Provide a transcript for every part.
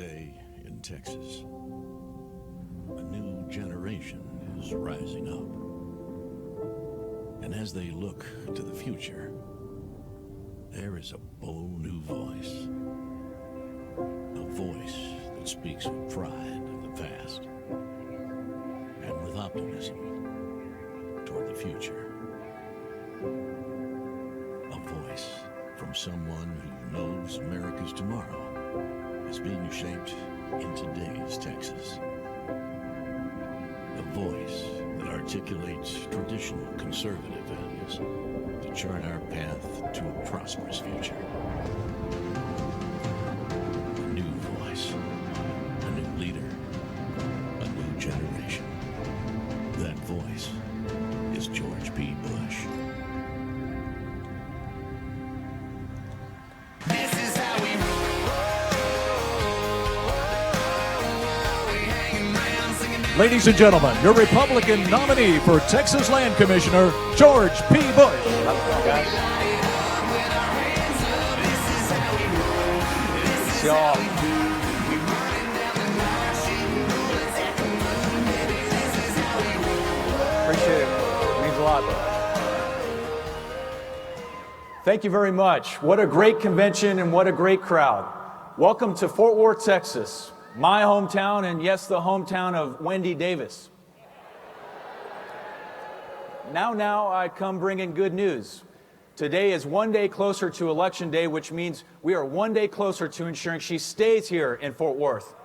Today in Texas, a new generation is rising up. And as they look to the future, there is a bold new voice. A voice that speaks with pride of the past and with optimism toward the future. A voice from someone who knows America's tomorrow is being shaped in today's Texas. A voice that articulates traditional conservative values to chart our path to a prosperous future. A new voice, a new leader, a new generation. That voice is George P. Bush. Ladies and gentlemen, your Republican nominee for Texas Land Commissioner, George P. Bush. Appreciate it. It means a lot. Thank you very much. What a great convention and what a great crowd. Welcome to Fort Worth, Texas, my hometown, and yes, the hometown of Wendy Davis. Now I come bringing good news. Today is one day closer to Election Day, which means we are one day closer to ensuring she stays here in Fort Worth.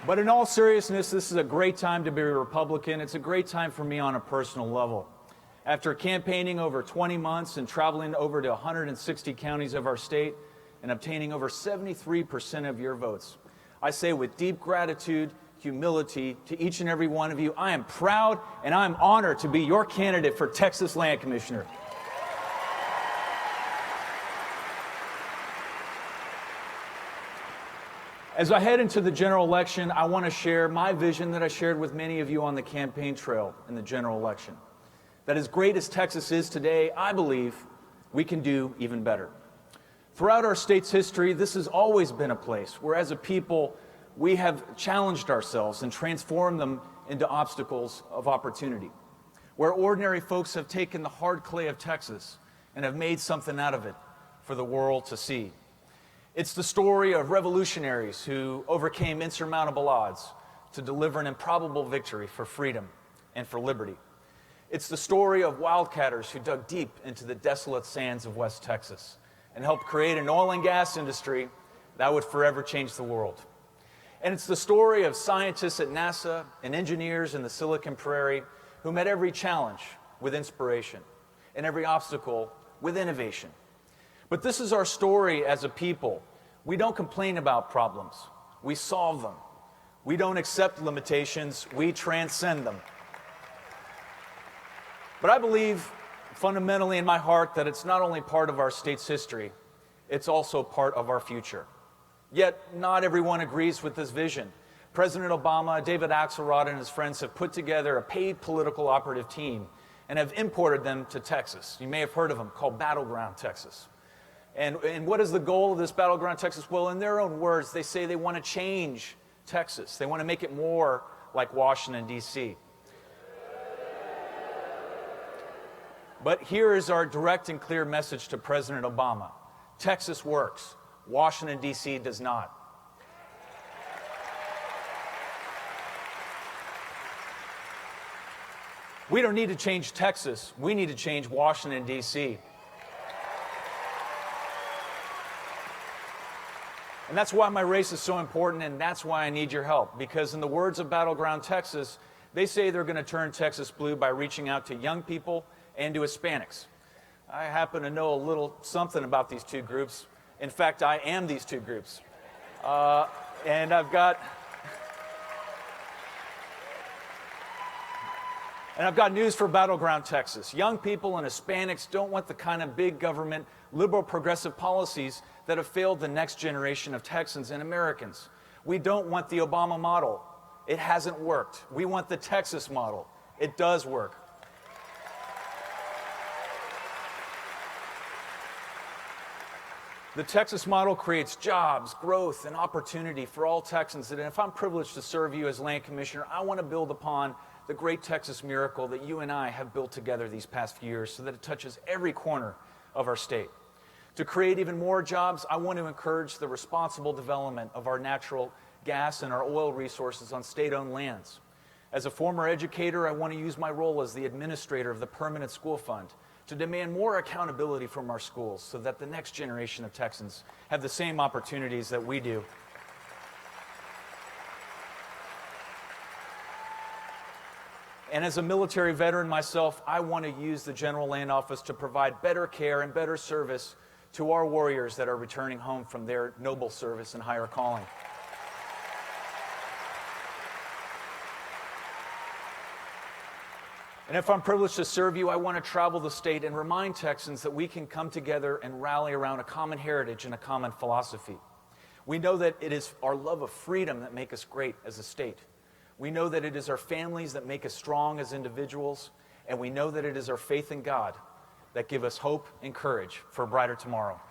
But in all seriousness, this is a great time to be a Republican. It's a great time for me on a personal level. After campaigning over 20 months and traveling over to 160 counties of our state and obtaining over 73% of your votes, I say with deep gratitude, humility to each and every one of you, I am proud and I'm honored to be your candidate for Texas Land Commissioner. As I head into the general election, I want to share my vision that I shared with many of you on the campaign trail in the general election. That as great as Texas is today, I believe we can do even better. Throughout our state's history, this has always been a place where as a people, we have challenged ourselves and transformed them into obstacles of opportunity. Where ordinary folks have taken the hard clay of Texas and have made something out of it for the world to see. It's the story of revolutionaries who overcame insurmountable odds to deliver an improbable victory for freedom and for liberty. It's the story of wildcatters who dug deep into the desolate sands of West Texas and helped create an oil and gas industry that would forever change the world. And it's the story of scientists at NASA and engineers in the Silicon Prairie who met every challenge with inspiration and every obstacle with innovation. But this is our story as a people. We don't complain about problems. We solve them. We don't accept limitations. We transcend them. But I believe fundamentally in my heart that it's not only part of our state's history, it's also part of our future. Yet not everyone agrees with this vision. President Obama, David Axelrod, and his friends have put together a paid political operative team and have imported them to Texas. You may have heard of them, called Battleground Texas. And what is the goal of this Battleground Texas? Well, in their own words, they say they want to change Texas. They want to make it more like Washington, D.C. But here is our direct and clear message to President Obama. Texas works. Washington, D.C. does not. We don't need to change Texas. We need to change Washington, D.C. And that's why my race is so important, and that's why I need your help. Because in the words of Battleground Texas, they say they're going to turn Texas blue by reaching out to young people and to Hispanics. I happen to know a little something about these two groups. In fact, I am these two groups. And I've got news for Battleground Texas. Young people and Hispanics don't want the kind of big government, liberal progressive policies that have failed the next generation of Texans and Americans. We don't want the Obama model. It hasn't worked. We want the Texas model. It does work. The Texas model creates jobs, growth, and opportunity for all Texans. And if I'm privileged to serve you as Land Commissioner, I want to build upon the great Texas miracle that you and I have built together these past few years so that it touches every corner of our state. To create even more jobs, I want to encourage the responsible development of our natural gas and our oil resources on state-owned lands. As a former educator, I want to use my role as the administrator of the Permanent School Fund to demand more accountability from our schools so that the next generation of Texans have the same opportunities that we do. And as a military veteran myself, I want to use the General Land Office to provide better care and better service to our warriors that are returning home from their noble service and higher calling. And if I'm privileged to serve you, I want to travel the state and remind Texans that we can come together and rally around a common heritage and a common philosophy. We know that it is our love of freedom that make us great as a state. We know that it is our families that make us strong as individuals, and we know that it is our faith in God that give us hope and courage for a brighter tomorrow.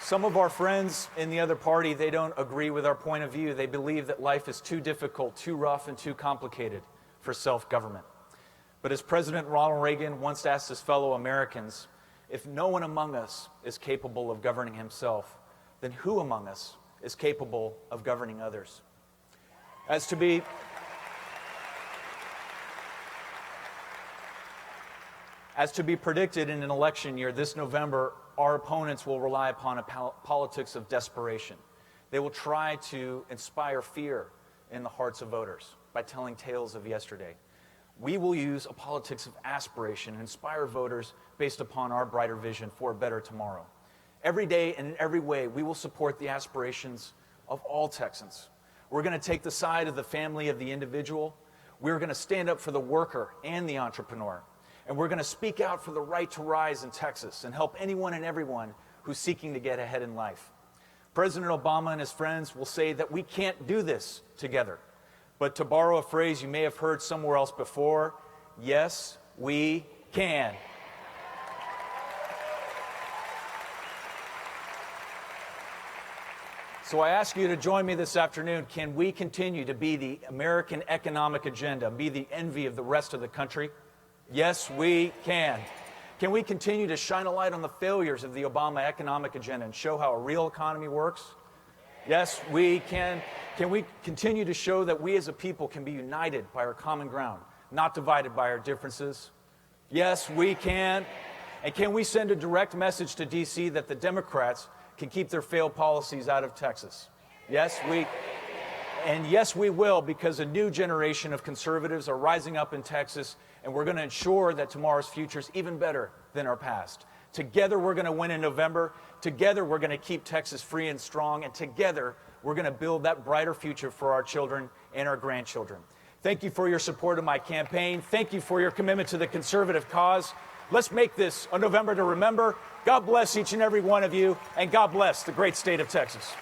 Some of our friends in the other party, they don't agree with our point of view. They believe that life is too difficult, too rough, and too complicated for self-government. But as President Ronald Reagan once asked his fellow Americans, if no one among us is capable of governing himself, then who among us is capable of governing others? As to be predicted in an election year this November, our opponents will rely upon a politics of desperation. They will try to inspire fear in the hearts of voters by telling tales of yesterday. We will use a politics of aspiration and inspire voters based upon our brighter vision for a better tomorrow. Every day and in every way, we will support the aspirations of all Texans. We're going to take the side of the family of the individual. We're going to stand up for the worker and the entrepreneur. And we're going to speak out for the right to rise in Texas and help anyone and everyone who's seeking to get ahead in life. President Obama and his friends will say that we can't do this together. But to borrow a phrase you may have heard somewhere else before, yes, we can. So I ask you to join me this afternoon. Can we continue to be the American economic agenda, be the envy of the rest of the country? Yes, we can. Can we continue to shine a light on the failures of the Obama economic agenda and show how a real economy works? Yes, we can. Can we continue to show that we as a people can be united by our common ground, not divided by our differences? Yes, we can. And can we send a direct message to D.C. that the Democrats can keep their failed policies out of Texas? Yes, we. And yes, we will, because a new generation of conservatives are rising up in Texas, and we're going to ensure that tomorrow's future is even better than our past. Together, we're going to win in November. Together, we're going to keep Texas free and strong. And together, we're going to build that brighter future for our children and our grandchildren. Thank you for your support of my campaign. Thank you for your commitment to the conservative cause. Let's make this a November to remember. God bless each and every one of you, and God bless the great state of Texas.